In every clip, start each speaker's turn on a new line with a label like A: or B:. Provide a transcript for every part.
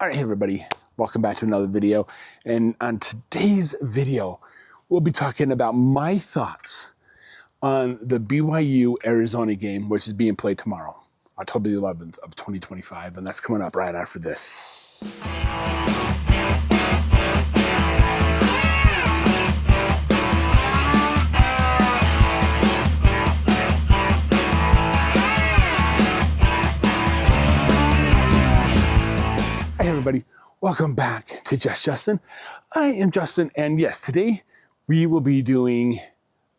A: All right, hey everybody, welcome back to another video. And on today's video, we'll be talking about my thoughts on the BYU Arizona game, which is being played tomorrow, October the 11th of 2025, and that's coming up right after this. Hey everybody, welcome back to Just Justin. I am Justin, and yes, today we will be doing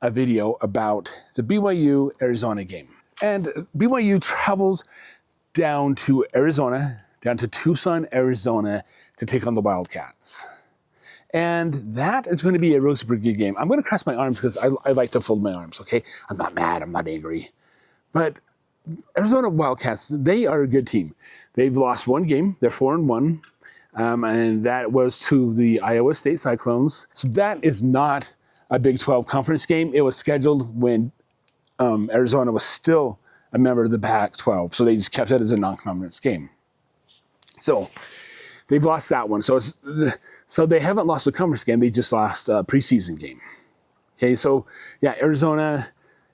A: a video about the BYU Arizona game. And BYU travels down to Arizona, down to Tucson, Arizona, to take on the Wildcats. And that is going to be a really super good game. I'm going to cross my arms because I like to fold my arms, okay? I'm not mad, I'm not angry. But Arizona Wildcats, they are a good team. They've lost one game. They're 4-1, and that was to the Iowa State Cyclones. So that is not a Big 12 conference game. It was scheduled when Arizona was still a member of the Pac-12, so they just kept it as a non-conference game. So they've lost that one. So they haven't lost a conference game. They just lost a preseason game. Okay, so yeah, Arizona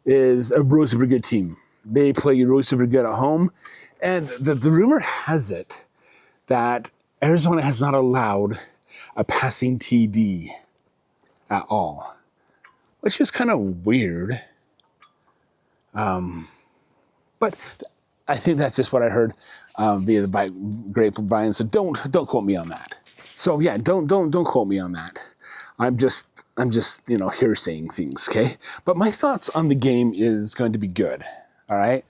A: is a really super good team. They play really super good at home. And the rumor has it that Arizona has not allowed a passing TD at all, which is kind of weird. But I think that's just what I heard via the grapevine. So don't quote me on that. So yeah, don't quote me on that. I'm just here saying things, okay? But my thoughts on the game is going to be good. All right,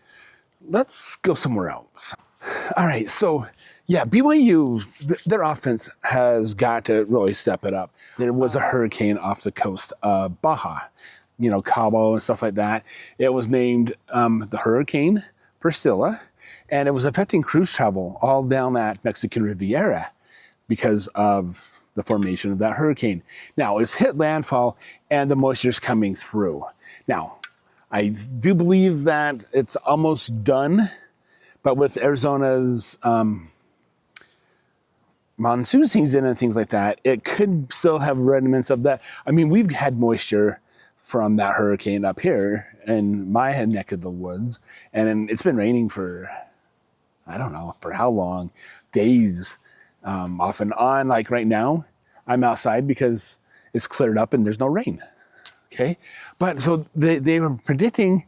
A: let's go somewhere else. All right, so yeah, BYU, their offense has got to really step it up. There was a hurricane off the coast of Baja, Cabo and stuff like that. It was named the Hurricane Priscilla, and it was affecting cruise travel all down that Mexican Riviera because of the formation of that hurricane. Now, it's hit landfall, and the moisture's coming through. Now, I do believe that it's almost done, but with Arizona's monsoon season and things like that, it could still have remnants of that. I mean, we've had moisture from that hurricane up here in my neck of the woods, and it's been raining for, I don't know, for how long, days, off and on. Like right now, I'm outside because it's cleared up and there's no rain. Okay, but so they were predicting,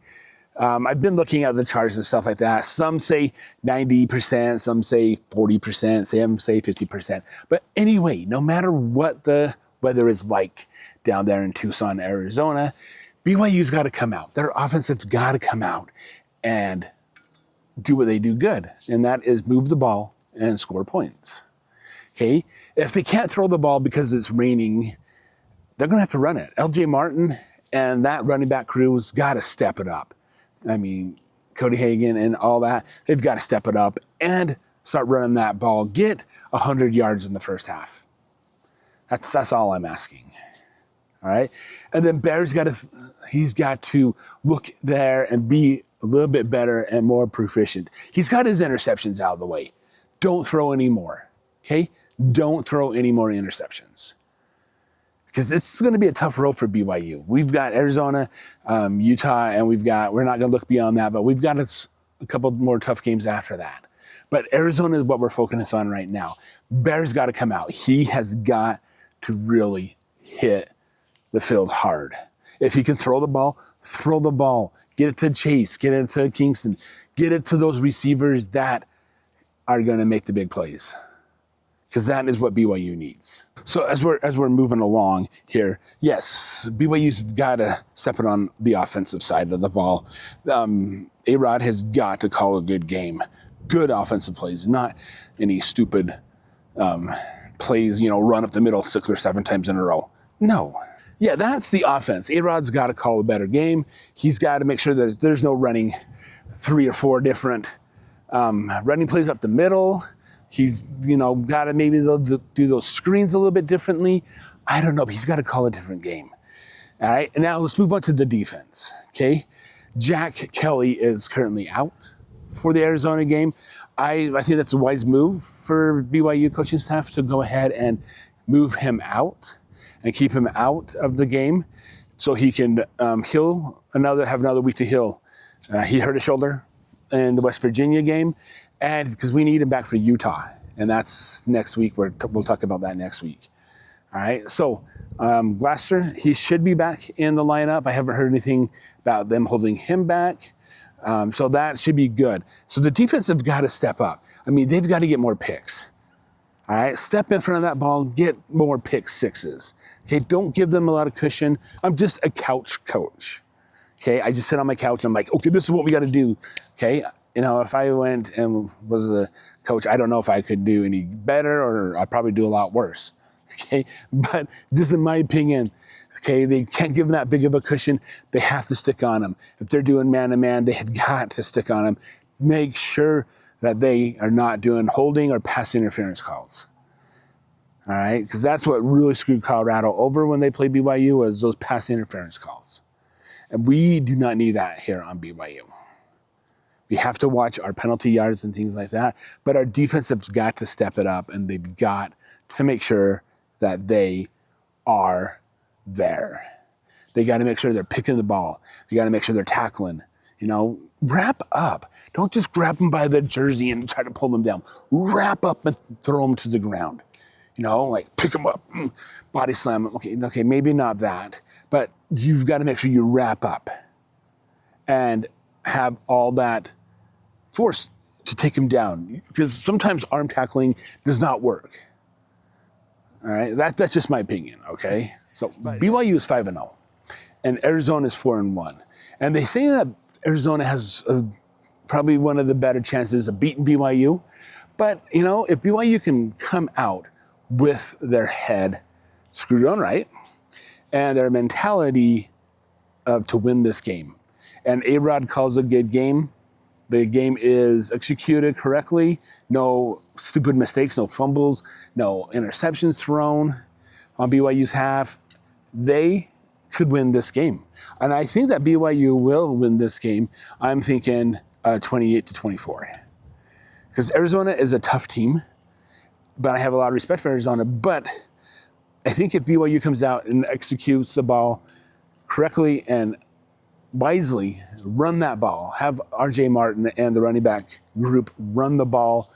A: I've been looking at the charts and stuff like that. Some say 90%, some say 40%, some say 50%. But anyway, no matter what the weather is like down there in Tucson, Arizona, BYU's got to come out. Their offensive's got to come out and do what they do good, and that is move the ball and score points. Okay, if they can't throw the ball because it's raining, they're going to have to run it. LJ Martin and that running back crew's got to step it up. I mean, Cody Hagan and all that, they've got to step it up and start running that ball. Get 100 yards in the first half. That's all I'm asking. All right? And then Bear's he's got to look there and be a little bit better and more proficient. He's got his interceptions out of the way. Don't throw any more. Okay? Don't throw any more interceptions, because it's going to be a tough road for BYU. We've got Arizona, Utah, and we're not going to look beyond that, but we've got a couple more tough games after that. But Arizona is what we're focusing on right now. Bear's got to come out. He has got to really hit the field hard. If he can throw the ball, get it to Chase, get it to Kingston, get it to those receivers that are going to make the big plays, because that is what BYU needs. So as we're moving along here, yes, BYU's got to step it on the offensive side of the ball. A-Rod has got to call a good game, good offensive plays, not any stupid plays, run up the middle 6 or 7 times in a row. No. Yeah, that's the offense. A-Rod's got to call a better game. He's got to make sure that there's no running 3 or 4 different running plays up the middle. He's, got to maybe do those screens a little bit differently. I don't know, but he's got to call a different game. All right, and now let's move on to the defense, okay? Jack Kelly is currently out for the Arizona game. I think that's a wise move for BYU coaching staff to go ahead and move him out and keep him out of the game so he can have another week to heal. He hurt his shoulder in the West Virginia game, and because we need him back for Utah, and that's next week. We'll talk about that next week. All right, so Glasser, he should be back in the lineup. I haven't heard anything about them holding him back, so that should be good. So the defense have got to step up. I mean, they've got to get more picks. All right, step in front of that ball, get more pick sixes. Okay, don't give them a lot of cushion. I'm just a couch coach. Okay, I just sit on my couch and I'm like, okay, this is what we got to do. Okay, you know, if I went and was a coach, I don't know if I could do any better, or I'd probably do a lot worse. Okay, but just in my opinion, okay, they can't give them that big of a cushion. They have to stick on them. If they're doing man-to-man, they have got to stick on them. Make sure that they are not doing holding or pass interference calls. All right, because that's what really screwed Colorado over when they played BYU, was those pass interference calls. And we do not need that here on BYU. We have to watch our penalty yards and things like that, but our defense has got to step it up, and they've got to make sure that they are there. They got to make sure they're picking the ball. They got to make sure they're tackling. You know, wrap up. Don't just grab them by the jersey and try to pull them down. Wrap up and throw them to the ground. You know, like pick them up, body slam them. Okay, maybe not that, but you've got to make sure you wrap up and have all that force to take them down, because sometimes arm tackling does not work. All right, that's just my opinion. Okay, so BYU is 5-0, and Arizona is 4-1, and they say that Arizona has probably one of the better chances of beating BYU. But, you know, if BYU can come out with their head screwed on right and their mentality to win this game, and A-Rod calls a good game, the game is executed correctly, no stupid mistakes, no fumbles, no interceptions thrown on BYU's half, they could win this game. And I think that BYU will win this game. I'm thinking 28-24. Because Arizona is a tough team, but I have a lot of respect for Arizona. But I think if BYU comes out and executes the ball correctly and wisely, run that ball, have RJ Martin and the running back group run the ball,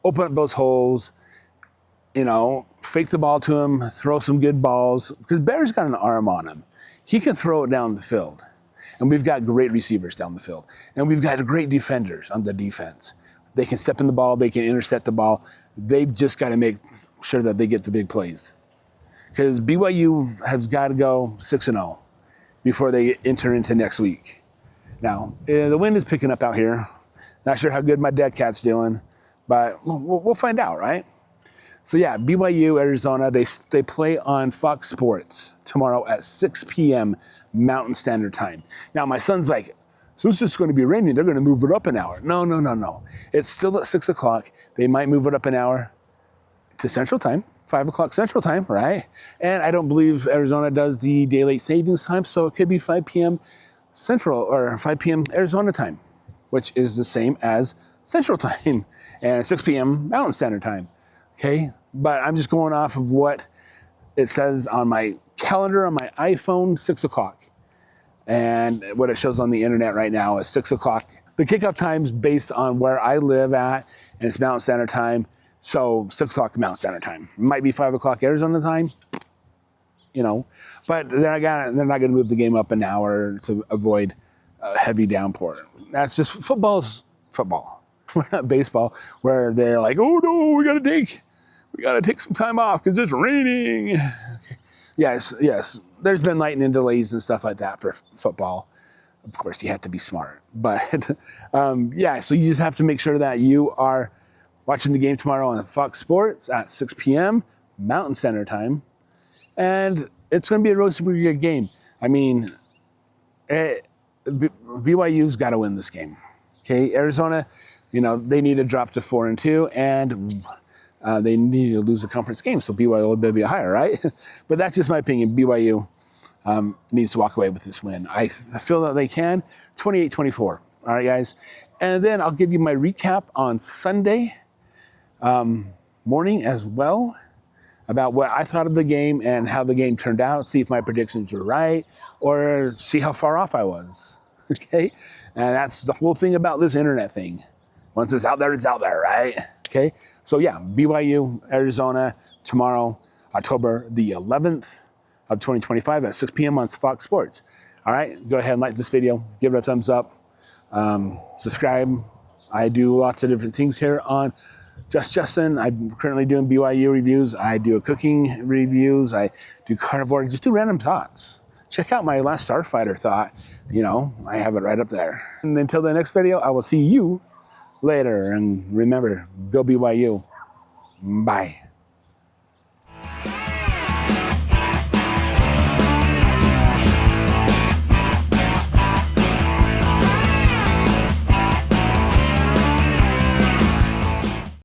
A: open up those holes, you know, fake the ball to him, throw some good balls, because Bear's got an arm on him. He can throw it down the field. And we've got great receivers down the field. And we've got great defenders on the defense. They can step in the ball, they can intercept the ball. They've just got to make sure that they get the big plays. Because BYU has got to go 6-0 before they enter into next week. Now, the wind is picking up out here. Not sure how good my dead cat's doing, but we'll find out, right? So yeah, BYU, Arizona, they play on Fox Sports tomorrow at 6 p.m. Mountain Standard Time. Now, my son's like, so it's just going to be raining, they're going to move it up an hour. No. It's still at 6 o'clock. They might move it up an hour to Central Time, 5 o'clock Central Time, right? And I don't believe Arizona does the daylight savings time, so it could be 5 p.m. Central or 5 p.m. Arizona time, which is the same as Central Time, and 6 p.m. Mountain Standard Time. Okay, but I'm just going off of what it says on my calendar on my iPhone, 6 o'clock. And what it shows on the internet right now is 6 o'clock. The kickoff time's based on where I live at, and it's Mountain Standard Time. So 6 o'clock Mountain Standard Time. It might be 5 o'clock Arizona time, you know. But they're not going to move the game up an hour to avoid a heavy downpour. That's just football's football. We're not baseball, where they're like, oh no, we got to take some time off because it's raining. Okay. Yes. There's been lightning delays and stuff like that for football. Of course, you have to be smart. But so you just have to make sure that you are watching the game tomorrow on Fox Sports at 6 p.m. Mountain Standard Time. And it's going to be a really super good game. I mean, BYU's got to win this game. Okay, Arizona, you know, they need to drop to 4-2, and they need to lose a conference game, so BYU will be higher, right? But that's just my opinion. BYU needs to walk away with this win. I feel that they can. 28-24. All right, guys. And then I'll give you my recap on Sunday morning as well, about what I thought of the game and how the game turned out, see if my predictions were right, or see how far off I was, okay? And that's the whole thing about this internet thing. Once it's out there, right? Okay? So yeah, BYU, Arizona, tomorrow, October the 11th of 2025 at 6 p.m. on Fox Sports. All right, go ahead and like this video, give it a thumbs up, subscribe. I do lots of different things here on Just Justin. I'm currently doing BYU reviews. I do cooking reviews. I do carnivore, just do random thoughts. Check out my last Starfighter thought. You know, I have it right up there. And until the next video, I will see you later. And remember, go BYU. Bye.